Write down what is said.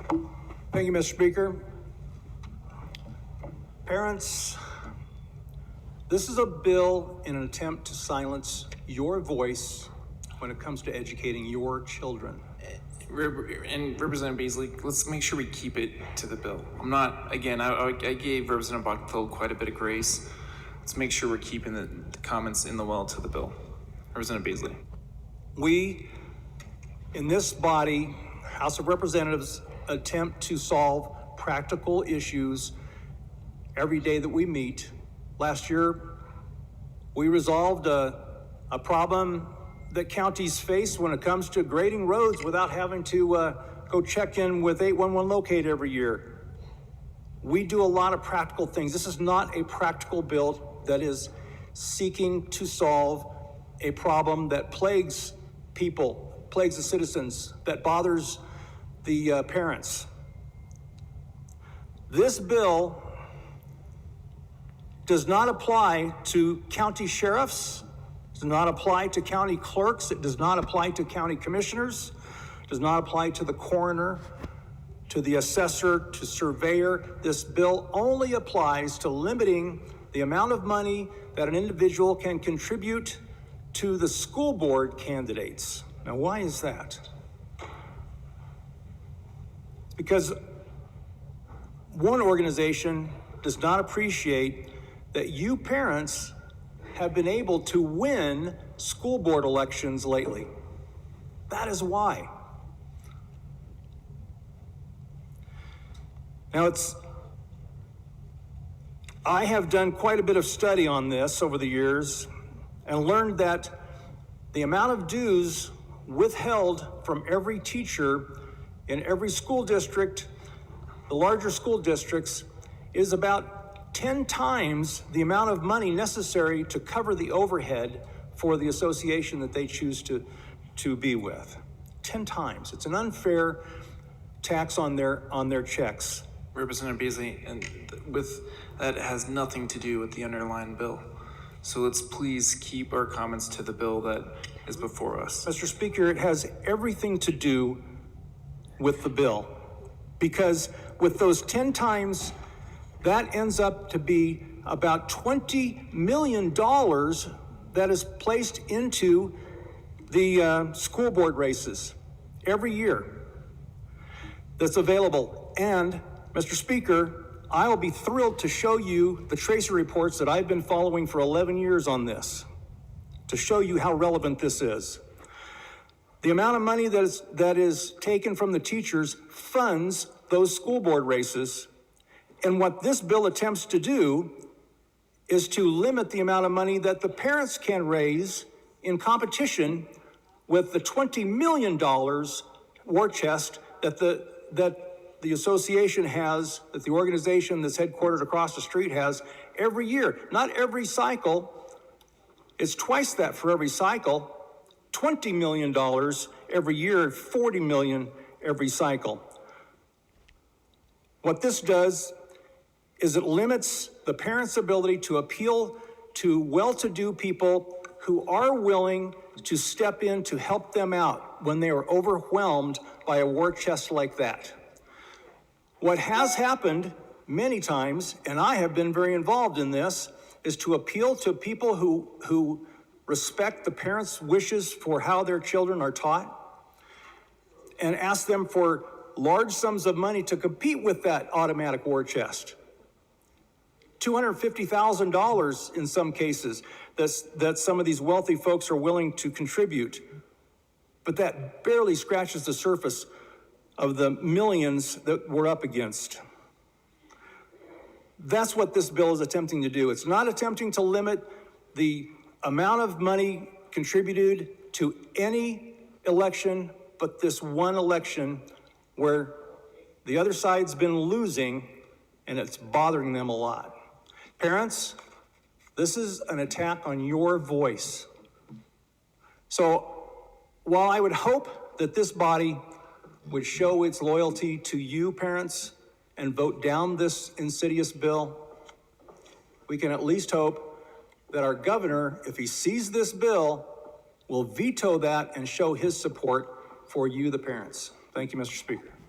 Thank you, Mr. Speaker. Parents, this is a bill in an attempt to silence your voice when it comes to educating your children. And Representative Beasley, let's make sure we keep it to the bill. I'm not, again, I gave Representative Buckfield quite a bit of grace. Let's make sure we're keeping the comments in the well to the bill. Representative Beasley. We, in this body, House of Representatives, attempt to solve practical issues every day that we meet. Last year, we resolved a problem that counties face when it comes to grading roads without having to go check in with 811 Locate every year. We do a lot of practical things. This is not a practical bill that is seeking to solve a problem that plagues people, plagues the citizens, that bothers the parents. This bill does not apply to county sheriffs, does not apply to county clerks, it does not apply to county commissioners, does not apply to the coroner, to the assessor, to surveyor. This bill only applies to limiting the amount of money that an individual can contribute to the school board candidates. Now, why is that? It's because one organization does not appreciate that you parents have been able to win school board elections lately. That is why. Now I have done quite a bit of study on this over the years and learned that the amount of dues withheld from every teacher in every school district, the larger school districts, is about 10 times the amount of money necessary to cover the overhead for the association that they choose to be with. 10 times. It's an unfair tax on their checks. Representative Beasley, and with that has nothing to do with the underlying bill. So let's please keep our comments to the bill that is before us. Mr. Speaker, it has everything to do with the bill, because with those 10 times, that ends up to be about $20 million that is placed into the school board races every year that's available. And, Mr. Speaker, I will be thrilled to show you the Tracer reports that I've been following for 11 years on this, to show you how relevant this is. The amount of money that is taken from the teachers funds those school board races. And what this bill attempts to do is to limit the amount of money that the parents can raise in competition with the $20 million war chest that the association has, that the organization that's headquartered across the street has every year. Not every cycle. It's twice that for every cycle. $20 million every year, $40 million every cycle. What this does is it limits the parents' ability to appeal to well-to-do people who are willing to step in to help them out when they are overwhelmed by a war chest like that. What has happened many times, and I have been very involved in this, is to appeal to people who respect the parents' wishes for how their children are taught and ask them for large sums of money to compete with that automatic war chest. $250,000 in some cases that some of these wealthy folks are willing to contribute. But that barely scratches the surface of the millions that we're up against. That's what this bill is attempting to do. It's not attempting to limit the amount of money contributed to any election, but this one election where the other side's been losing and it's bothering them a lot. Parents, this is an attack on your voice. So while I would hope that this body would show its loyalty to you, parents, and vote down this insidious bill, we can at least hope that our governor, if he sees this bill, will veto that and show his support for you, the parents. Thank you, Mr. Speaker.